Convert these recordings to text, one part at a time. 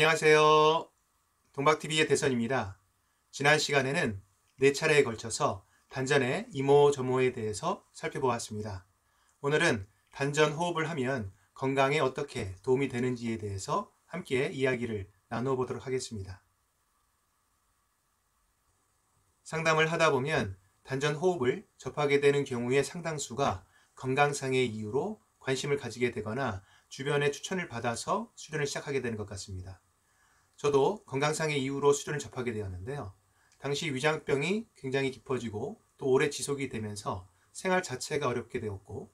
안녕하세요. 동박TV의 대선입니다. 지난 시간에는 4차례에 걸쳐서 단전의 이모저모에 대해서 살펴보았습니다. 오늘은 단전 호흡을 하면 건강에 어떻게 도움이 되는지에 대해서 함께 이야기를 나누어 보도록 하겠습니다. 상담을 하다 보면 단전 호흡을 접하게 되는 경우의 상당수가 건강상의 이유로 관심을 가지게 되거나 주변의 추천을 받아서 수련을 시작하게 되는 것 같습니다. 저도 건강상의 이유로 수련을 접하게 되었는데요. 당시 위장병이 굉장히 깊어지고 또 오래 지속이 되면서 생활 자체가 어렵게 되었고,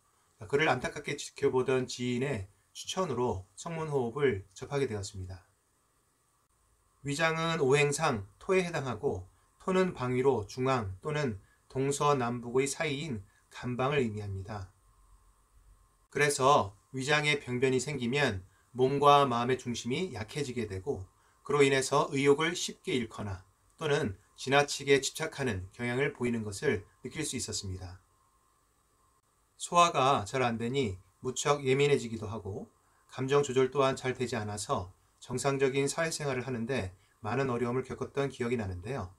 그를 안타깝게 지켜보던 지인의 추천으로 성문호흡을 접하게 되었습니다. 위장은 오행상 토에 해당하고, 토는 방위로 중앙 또는 동서남북의 사이인 간방을 의미합니다. 그래서 위장에 병변이 생기면 몸과 마음의 중심이 약해지게 되고, 그로 인해서 의욕을 쉽게 잃거나 또는 지나치게 집착하는 경향을 보이는 것을 느낄 수 있었습니다. 소화가 잘 안 되니 무척 예민해지기도 하고, 감정 조절 또한 잘 되지 않아서 정상적인 사회생활을 하는데 많은 어려움을 겪었던 기억이 나는데요.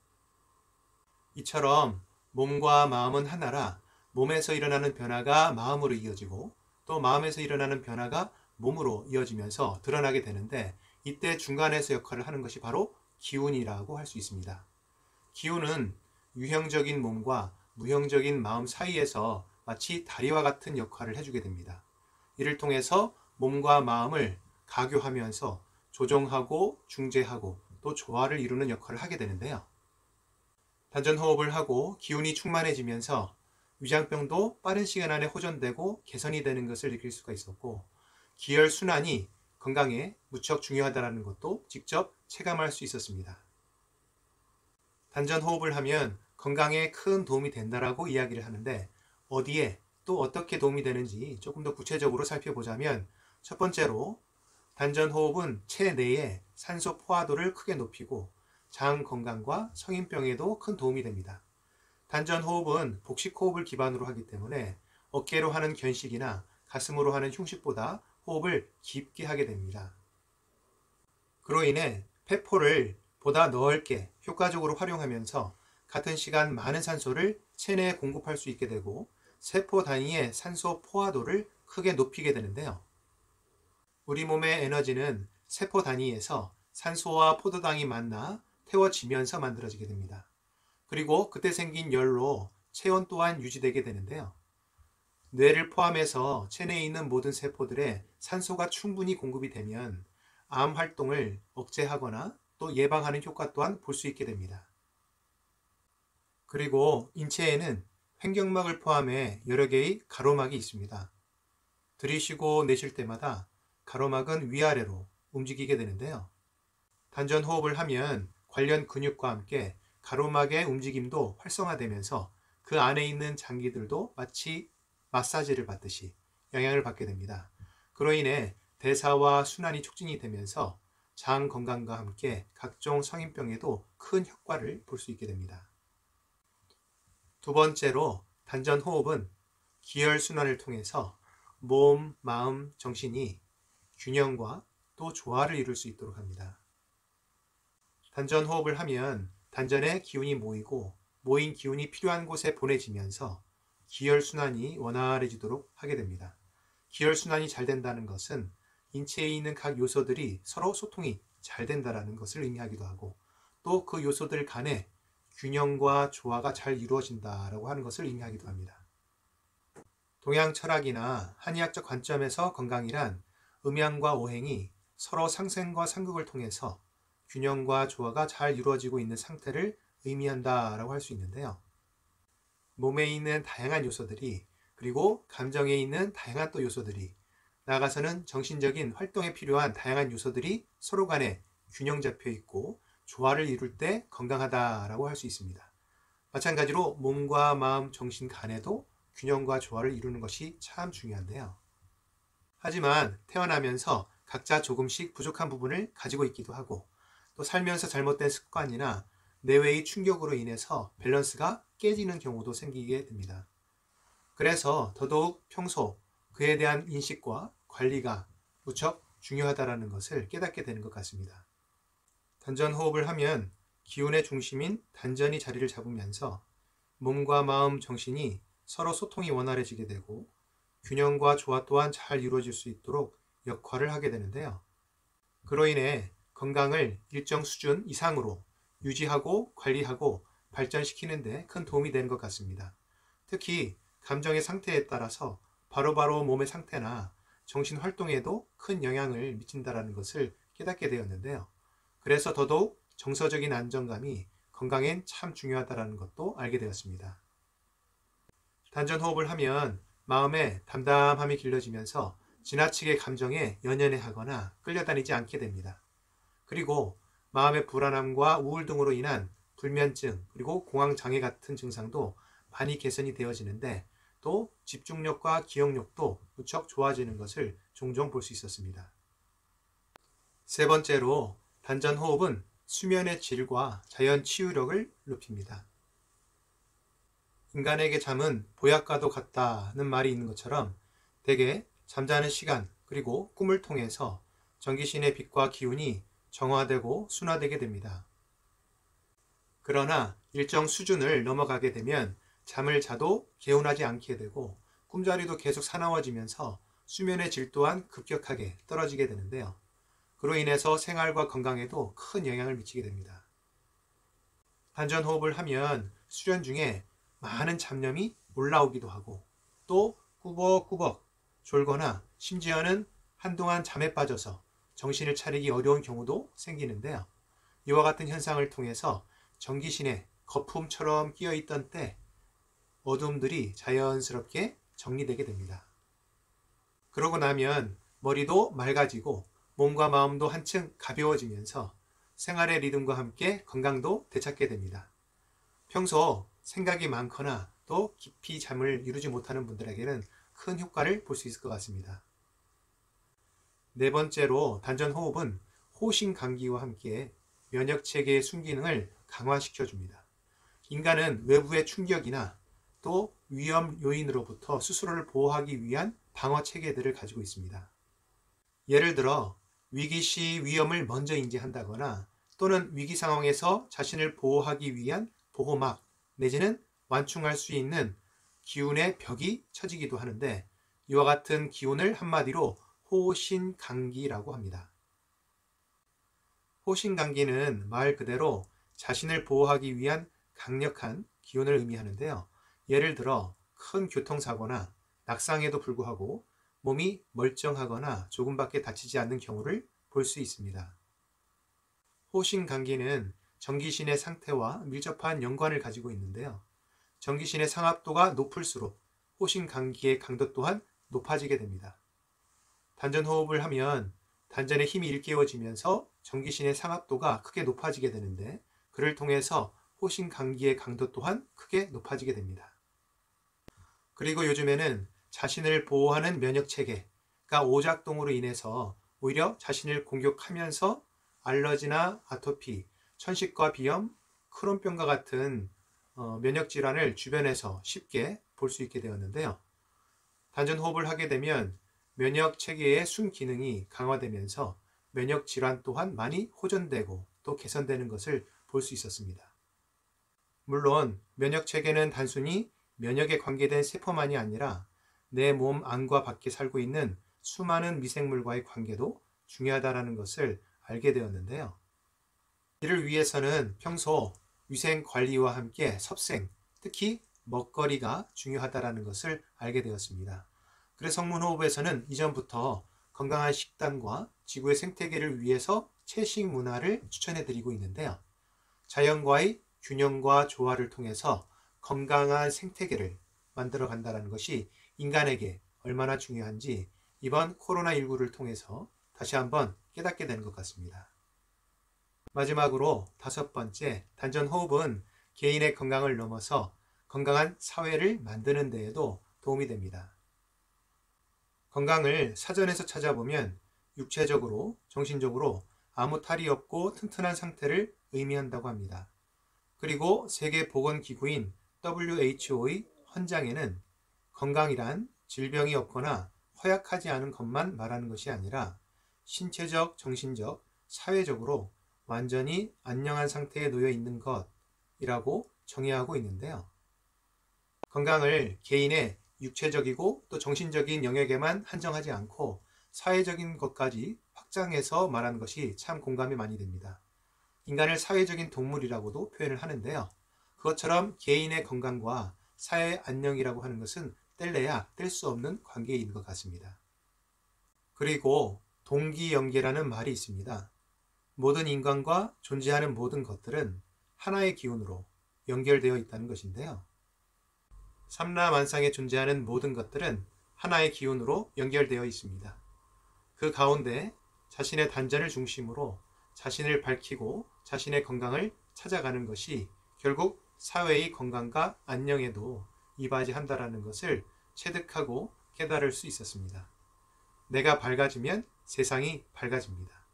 이처럼 몸과 마음은 하나라 몸에서 일어나는 변화가 마음으로 이어지고, 또 마음에서 일어나는 변화가 몸으로 이어지면서 드러나게 되는데, 이때 중간에서 역할을 하는 것이 바로 기운이라고 할 수 있습니다. 기운은 유형적인 몸과 무형적인 마음 사이에서 마치 다리와 같은 역할을 해주게 됩니다. 이를 통해서 몸과 마음을 가교하면서 조정하고 중재하고 또 조화를 이루는 역할을 하게 되는데요. 단전호흡을 하고 기운이 충만해지면서 위장병도 빠른 시간 안에 호전되고 개선이 되는 것을 느낄 수가 있었고, 기혈순환이 건강에 무척 중요하다는 것도 직접 체감할 수 있었습니다. 단전 호흡을 하면 건강에 큰 도움이 된다라고 이야기를 하는데, 어디에 또 어떻게 도움이 되는지 조금 더 구체적으로 살펴보자면, 첫 번째로 단전 호흡은 체내의 산소 포화도를 크게 높이고 장 건강과 성인병에도 큰 도움이 됩니다. 단전 호흡은 복식 호흡을 기반으로 하기 때문에 어깨로 하는 견식이나 가슴으로 하는 흉식보다 호흡을 깊게 하게 됩니다. 그로 인해 폐포를 보다 넓게 효과적으로 활용하면서 같은 시간 많은 산소를 체내에 공급할 수 있게 되고, 세포 단위의 산소 포화도를 크게 높이게 되는데요. 우리 몸의 에너지는 세포 단위에서 산소와 포도당이 만나 태워지면서 만들어지게 됩니다. 그리고 그때 생긴 열로 체온 또한 유지되게 되는데요. 뇌를 포함해서 체내에 있는 모든 세포들에 산소가 충분히 공급이 되면 암 활동을 억제하거나 또 예방하는 효과 또한 볼 수 있게 됩니다. 그리고 인체에는 횡격막을 포함해 여러 개의 가로막이 있습니다. 들이쉬고 내쉴 때마다 가로막은 위아래로 움직이게 되는데요. 단전 호흡을 하면 관련 근육과 함께 가로막의 움직임도 활성화되면서 그 안에 있는 장기들도 마치 마사지를 받듯이 영향을 받게 됩니다. 그로 인해 대사와 순환이 촉진이 되면서 장 건강과 함께 각종 성인병에도 큰 효과를 볼 수 있게 됩니다. 두 번째로 단전 호흡은 기혈순환을 통해서 몸, 마음, 정신이 균형과 또 조화를 이룰 수 있도록 합니다. 단전 호흡을 하면 단전에 기운이 모이고 모인 기운이 필요한 곳에 보내지면서 기혈순환이 원활해지도록 하게 됩니다. 기혈순환이 잘 된다는 것은 인체에 있는 각 요소들이 서로 소통이 잘 된다는 것을 의미하기도 하고, 또 그 요소들 간에 균형과 조화가 잘 이루어진다라고 하는 것을 의미하기도 합니다. 동양 철학이나 한의학적 관점에서 건강이란 음양과 오행이 서로 상생과 상극을 통해서 균형과 조화가 잘 이루어지고 있는 상태를 의미한다라고 할 수 있는데요. 몸에 있는 다양한 요소들이, 그리고 감정에 있는 다양한 또 요소들이, 나아가서는 정신적인 활동에 필요한 다양한 요소들이 서로 간에 균형 잡혀 있고 조화를 이룰 때 건강하다라고 할 수 있습니다. 마찬가지로 몸과 마음, 정신 간에도 균형과 조화를 이루는 것이 참 중요한데요. 하지만 태어나면서 각자 조금씩 부족한 부분을 가지고 있기도 하고, 또 살면서 잘못된 습관이나 내외의 충격으로 인해서 밸런스가 깨지는 경우도 생기게 됩니다. 그래서 더더욱 평소 그에 대한 인식과 관리가 무척 중요하다는 것을 깨닫게 되는 것 같습니다. 단전 호흡을 하면 기운의 중심인 단전이 자리를 잡으면서 몸과 마음, 정신이 서로 소통이 원활해지게 되고 균형과 조화 또한 잘 이루어질 수 있도록 역할을 하게 되는데요. 그로 인해 건강을 일정 수준 이상으로 유지하고 관리하고 발전시키는 데 큰 도움이 되는 것 같습니다. 특히 감정의 상태에 따라서 바로바로 몸의 상태나 정신 활동에도 큰 영향을 미친다는 것을 깨닫게 되었는데요. 그래서 더더욱 정서적인 안정감이 건강엔 참 중요하다는 것도 알게 되었습니다. 단전 호흡을 하면 마음에 담담함이 길러지면서 지나치게 감정에 연연해하거나 끌려다니지 않게 됩니다. 그리고 마음의 불안함과 우울 등으로 인한 불면증 그리고 공황장애 같은 증상도 많이 개선이 되어지는데 또 집중력과 기억력도 무척 좋아지는 것을 종종 볼 수 있었습니다. 세 번째로 단전 호흡은 수면의 질과 자연 치유력을 높입니다. 인간에게 잠은 보약과도 같다는 말이 있는 것처럼 대개 잠자는 시간 그리고 꿈을 통해서 정기신의 빛과 기운이 정화되고 순화되게 됩니다. 그러나 일정 수준을 넘어가게 되면 잠을 자도 개운하지 않게 되고 꿈자리도 계속 사나워지면서 수면의 질 또한 급격하게 떨어지게 되는데요. 그로 인해서 생활과 건강에도 큰 영향을 미치게 됩니다. 단전 호흡을 하면 수련 중에 많은 잡념이 올라오기도 하고 또 꾸벅꾸벅 졸거나 심지어는 한동안 잠에 빠져서 정신을 차리기 어려운 경우도 생기는데요. 이와 같은 현상을 통해서 정기신에 거품처럼 끼어있던 때 어둠들이 자연스럽게 정리되게 됩니다. 그러고 나면 머리도 맑아지고 몸과 마음도 한층 가벼워지면서 생활의 리듬과 함께 건강도 되찾게 됩니다. 평소 생각이 많거나 또 깊이 잠을 이루지 못하는 분들에게는 큰 효과를 볼 수 있을 것 같습니다. 네 번째로 단전 호흡은 호신감기와 함께 면역체계의 순기능을 강화시켜줍니다. 인간은 외부의 충격이나 또 위험 요인으로부터 스스로를 보호하기 위한 방어 체계들을 가지고 있습니다. 예를 들어 위기 시 위험을 먼저 인지한다거나 또는 위기 상황에서 자신을 보호하기 위한 보호막 내지는 완충할 수 있는 기운의 벽이 쳐지기도 하는데 이와 같은 기운을 한마디로 호신강기라고 합니다. 호신강기는 말 그대로 자신을 보호하기 위한 강력한 기운을 의미하는데요. 예를 들어 큰 교통사고나 낙상에도 불구하고 몸이 멀쩡하거나 조금밖에 다치지 않는 경우를 볼 수 있습니다. 호신강기는 정기신의 상태와 밀접한 연관을 가지고 있는데요. 정기신의 상합도가 높을수록 호신강기의 강도 또한 높아지게 됩니다. 단전 호흡을 하면 단전의 힘이 일깨워지면서 정기신의 상합도가 크게 높아지게 되는데 그를 통해서 호신강기의 강도 또한 크게 높아지게 됩니다. 그리고 요즘에는 자신을 보호하는 면역체계가 오작동으로 인해서 오히려 자신을 공격하면서 알러지나 아토피, 천식과 비염, 크론병과 같은 면역질환을 주변에서 쉽게 볼 수 있게 되었는데요. 단전 호흡을 하게 되면 면역체계의 순기능이 강화되면서 면역질환 또한 많이 호전되고 또 개선되는 것을 볼 수 있었습니다. 물론 면역체계는 단순히 면역에 관계된 세포만이 아니라 내 몸 안과 밖에 살고 있는 수많은 미생물과의 관계도 중요하다는 것을 알게 되었는데요. 이를 위해서는 평소 위생 관리와 함께 섭생, 특히 먹거리가 중요하다는 것을 알게 되었습니다. 그래서 성문호흡에서는 이전부터 건강한 식단과 지구의 생태계를 위해서 채식 문화를 추천해 드리고 있는데요. 자연과의 균형과 조화를 통해서 건강한 생태계를 만들어 간다는 것이 인간에게 얼마나 중요한지 이번 코로나19를 통해서 다시 한번 깨닫게 되는 것 같습니다. 마지막으로 다섯 번째, 단전 호흡은 개인의 건강을 넘어서 건강한 사회를 만드는 데에도 도움이 됩니다. 건강을 사전에서 찾아보면 육체적으로, 정신적으로 아무 탈이 없고 튼튼한 상태를 의미한다고 합니다. 그리고 세계보건기구인 WHO의 헌장에는 건강이란 질병이 없거나 허약하지 않은 것만 말하는 것이 아니라 신체적, 정신적, 사회적으로 완전히 안녕한 상태에 놓여 있는 것이라고 정의하고 있는데요. 건강을 개인의 육체적이고 또 정신적인 영역에만 한정하지 않고 사회적인 것까지 확장해서 말하는 것이 참 공감이 많이 됩니다. 인간을 사회적인 동물이라고도 표현을 하는데요. 그것처럼 개인의 건강과 사회 안녕이라고 하는 것은 뗄래야 뗄 수 없는 관계인 것 같습니다. 그리고 동기연계라는 말이 있습니다. 모든 인간과 존재하는 모든 것들은 하나의 기운으로 연결되어 있다는 것인데요. 삼라만상에 존재하는 모든 것들은 하나의 기운으로 연결되어 있습니다. 그 가운데 자신의 단전을 중심으로 자신을 밝히고 자신의 건강을 찾아가는 것이 결국 사회의 건강과 안녕에도 이바지한다라는 것을 체득하고 깨달을 수 있었습니다. 내가 밝아지면 세상이 밝아집니다.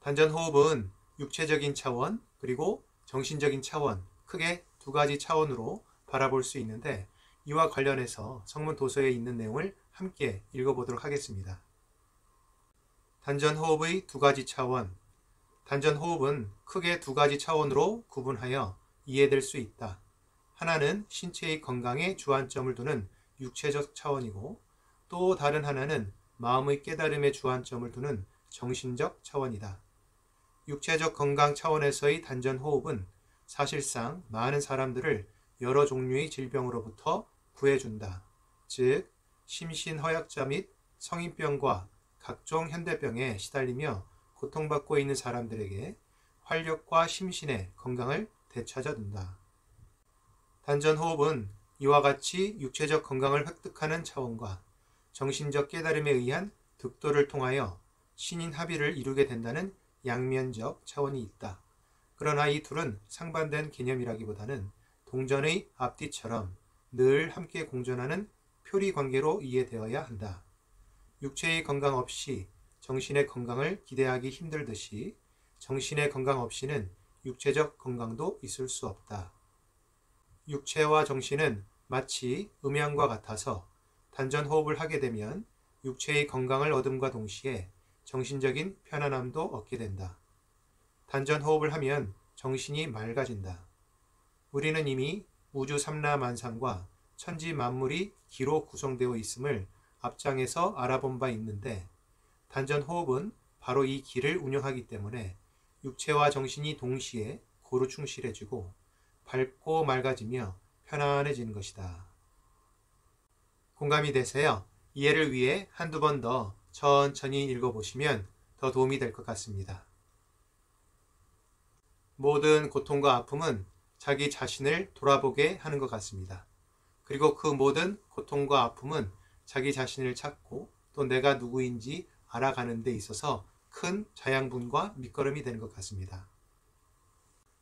단전호흡은 육체적인 차원 그리고 정신적인 차원, 크게 두 가지 차원으로 바라볼 수 있는데 이와 관련해서 성문 도서에 있는 내용을 함께 읽어보도록 하겠습니다. 단전호흡의 두 가지 차원. 단전호흡은 크게 두 가지 차원으로 구분하여 이해될 수 있다. 하나는 신체의 건강에 주안점을 두는 육체적 차원이고 또 다른 하나는 마음의 깨달음에 주안점을 두는 정신적 차원이다. 육체적 건강 차원에서의 단전호흡은 사실상 많은 사람들을 여러 종류의 질병으로부터 구해준다. 즉, 심신허약자 및 성인병과 각종 현대병에 시달리며 고통받고 있는 사람들에게 활력과 심신의 건강을 되찾아준다. 단전호흡은 이와 같이 육체적 건강을 획득하는 차원과 정신적 깨달음에 의한 득도를 통하여 신인합의를 이루게 된다는 양면적 차원이 있다. 그러나 이 둘은 상반된 개념이라기보다는 동전의 앞뒤처럼 늘 함께 공존하는 표리관계로 이해되어야 한다. 육체의 건강 없이 정신의 건강을 기대하기 힘들듯이 정신의 건강 없이는 육체적 건강도 있을 수 없다. 육체와 정신은 마치 음양과 같아서 단전호흡을 하게 되면 육체의 건강을 얻음과 동시에 정신적인 편안함도 얻게 된다. 단전호흡을 하면 정신이 맑아진다. 우리는 이미 우주 삼라만상과 천지 만물이 기로 구성되어 있음을 앞장에서 알아본 바 있는데 단전호흡은 바로 이 기를 운영하기 때문에 육체와 정신이 동시에 고루 충실해지고 밝고 맑아지며 편안해지는 것이다. 공감이 되세요? 이해를 위해 한두 번 더 천천히 읽어보시면 더 도움이 될 것 같습니다. 모든 고통과 아픔은 자기 자신을 돌아보게 하는 것 같습니다. 그리고 그 모든 고통과 아픔은 자기 자신을 찾고 또 내가 누구인지 알아가는 데 있어서 큰 자양분과 밑거름이 되는 것 같습니다.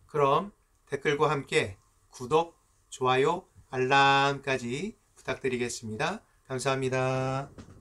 그럼 댓글과 함께 구독, 좋아요, 알람까지 부탁드리겠습니다. 감사합니다.